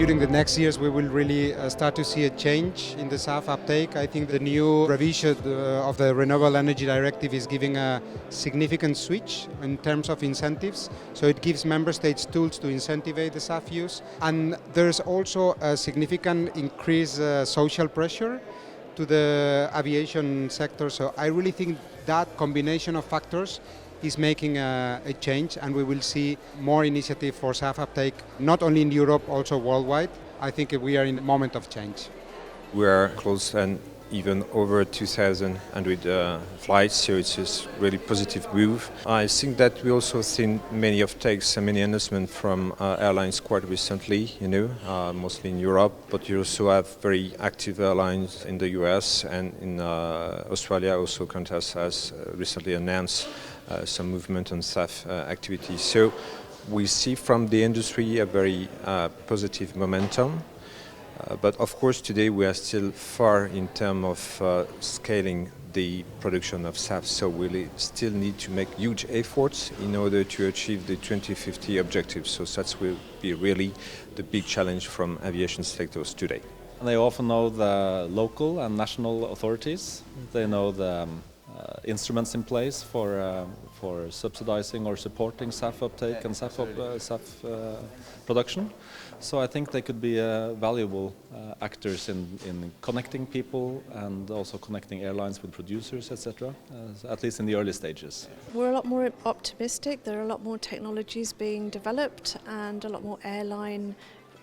during the next years we will really start to see a change in the SAF uptake. I think the new revision of the Renewable Energy Directive is giving a significant switch in terms of incentives. So it gives member states tools to incentivize the SAF use. And there's also a significant increased social pressure to the aviation sector. So I really think that combination of factors is making a change, and we will see more initiative for SAF uptake, not only in Europe, also worldwide. I think we are in a moment of change. We are close and even over 2,000 flights, so it's just really positive move. I think that we also seen many uptakes and many announcements from airlines quite recently, mostly in Europe, but you also have very active airlines in the US and in Australia. Also, Qantas has recently announced some movement on SAF activity. So we see from the industry a very positive momentum. But of course today we are still far in terms of scaling the production of SAF, so we still need to make huge efforts in order to achieve the 2050 objectives. So that will be really the big challenge from aviation sectors today. They often know the local and national authorities. They know the instruments in place for subsidizing or supporting SAF uptake and SAF production. So I think they could be valuable actors in connecting people and also connecting airlines with producers, etc., at least in the early stages. We're a lot more optimistic. There are a lot more technologies being developed and a lot more airline,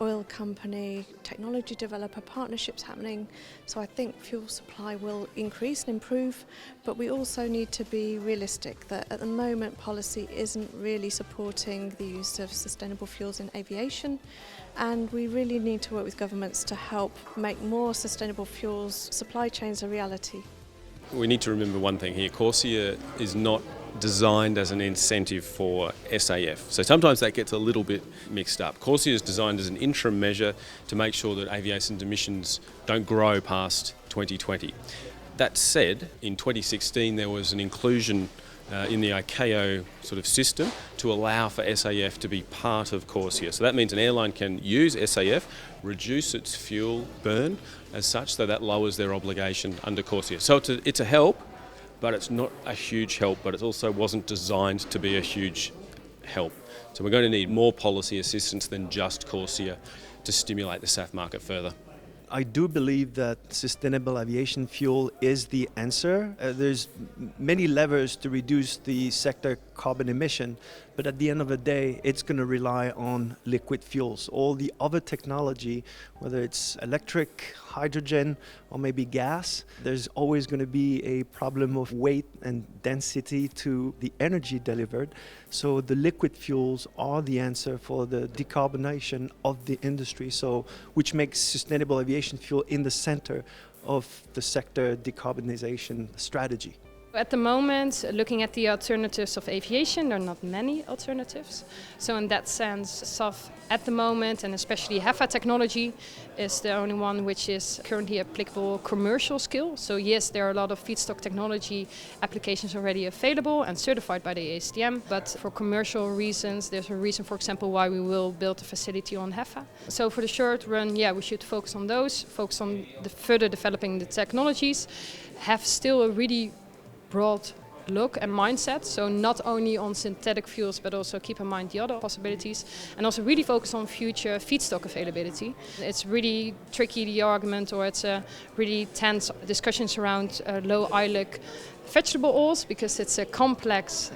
oil company, technology developer partnerships happening. So I think fuel supply will increase and improve, but we also need to be realistic that at the moment policy isn't really supporting the use of sustainable fuels in aviation, and we really need to work with governments to help make more sustainable fuels supply chains a reality. We need to remember one thing here. CORSIA is not designed as an incentive for SAF. So sometimes that gets a little bit mixed up. CORSIA is designed as an interim measure to make sure that aviation emissions don't grow past 2020. That said, in 2016 there was an inclusion in the ICAO sort of system to allow for SAF to be part of CORSIA. So that means an airline can use SAF, reduce its fuel burn as such, so that lowers their obligation under CORSIA. So it's a help, but it's not a huge help, but it also wasn't designed to be a huge help. So we're going to need more policy assistance than just CORSIA to stimulate the SAF market further. I do believe that sustainable aviation fuel is the answer. There's many levers to reduce the sector carbon emission, but at the end of the day, it's going to rely on liquid fuels. All the other technology, whether it's electric, hydrogen, or maybe gas, there's always going to be a problem of weight and density to the energy delivered. So the liquid fuels are the answer for the decarbonization of the industry, so which makes sustainable aviation fuel in the center of the sector decarbonization strategy. At the moment, looking at the alternatives of aviation, there are not many alternatives. So in that sense, SAF at the moment, and especially HEFA technology, is the only one which is currently applicable commercial scale. So yes, there are a lot of feedstock technology applications already available and certified by the ASTM, but for commercial reasons, there's a reason, for example, why we will build a facility on HEFA. So for the short run, we should focus on those, focus on further developing the technologies, have still a really broad look and mindset, so not only on synthetic fuels but also keep in mind the other possibilities, and also really focus on future feedstock availability. It's really tricky, the argument, or it's a really tense discussions around low ILUC vegetable oils, because it's a complex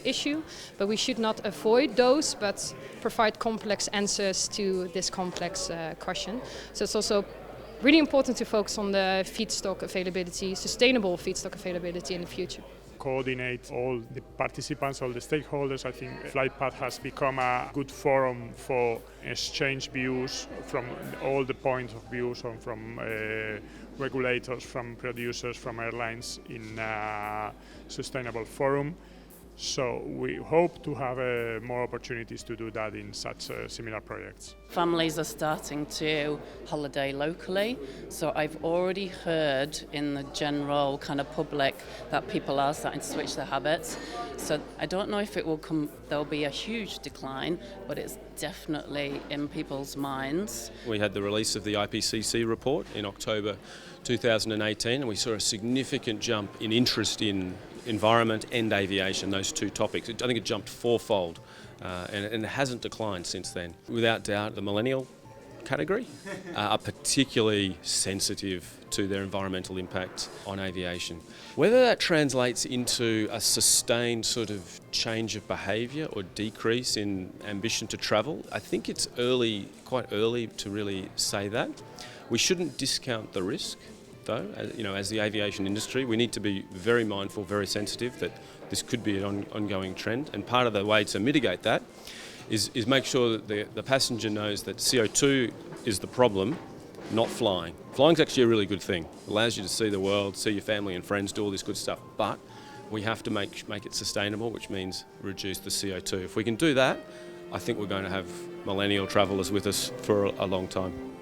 issue, but we should not avoid those but provide complex answers to this complex question. So it's also really important to focus on the feedstock availability, sustainable feedstock availability in the future. Coordinate all the participants, all the stakeholders. I think FlightPath has become a good forum for exchange views from all the points of views, from regulators, from producers, from airlines in a sustainable forum. So we hope to have more opportunities to do that in such similar projects. Families are starting to holiday locally, so I've already heard in the general kind of public that people are starting to switch their habits. So I don't know if there'll be a huge decline, but it's definitely in people's minds. We had the release of the IPCC report in October 2018, and we saw a significant jump in interest in environment and aviation, those two topics. I think it jumped fourfold, and it hasn't declined since then. Without doubt, the millennial category are particularly sensitive to their environmental impact on aviation. Whether that translates into a sustained sort of change of behaviour or decrease in ambition to travel, I think it's quite early to really say that. We shouldn't discount the risk, though. As the aviation industry, we need to be very mindful, very sensitive that this could be an ongoing trend. And part of the way to mitigate that is make sure that the passenger knows that CO2 is the problem, not flying. Flying's actually a really good thing. It allows you to see the world, see your family and friends, do all this good stuff. But we have to make it sustainable, which means reduce the CO2. If we can do that, I think we're going to have millennial travellers with us for a long time.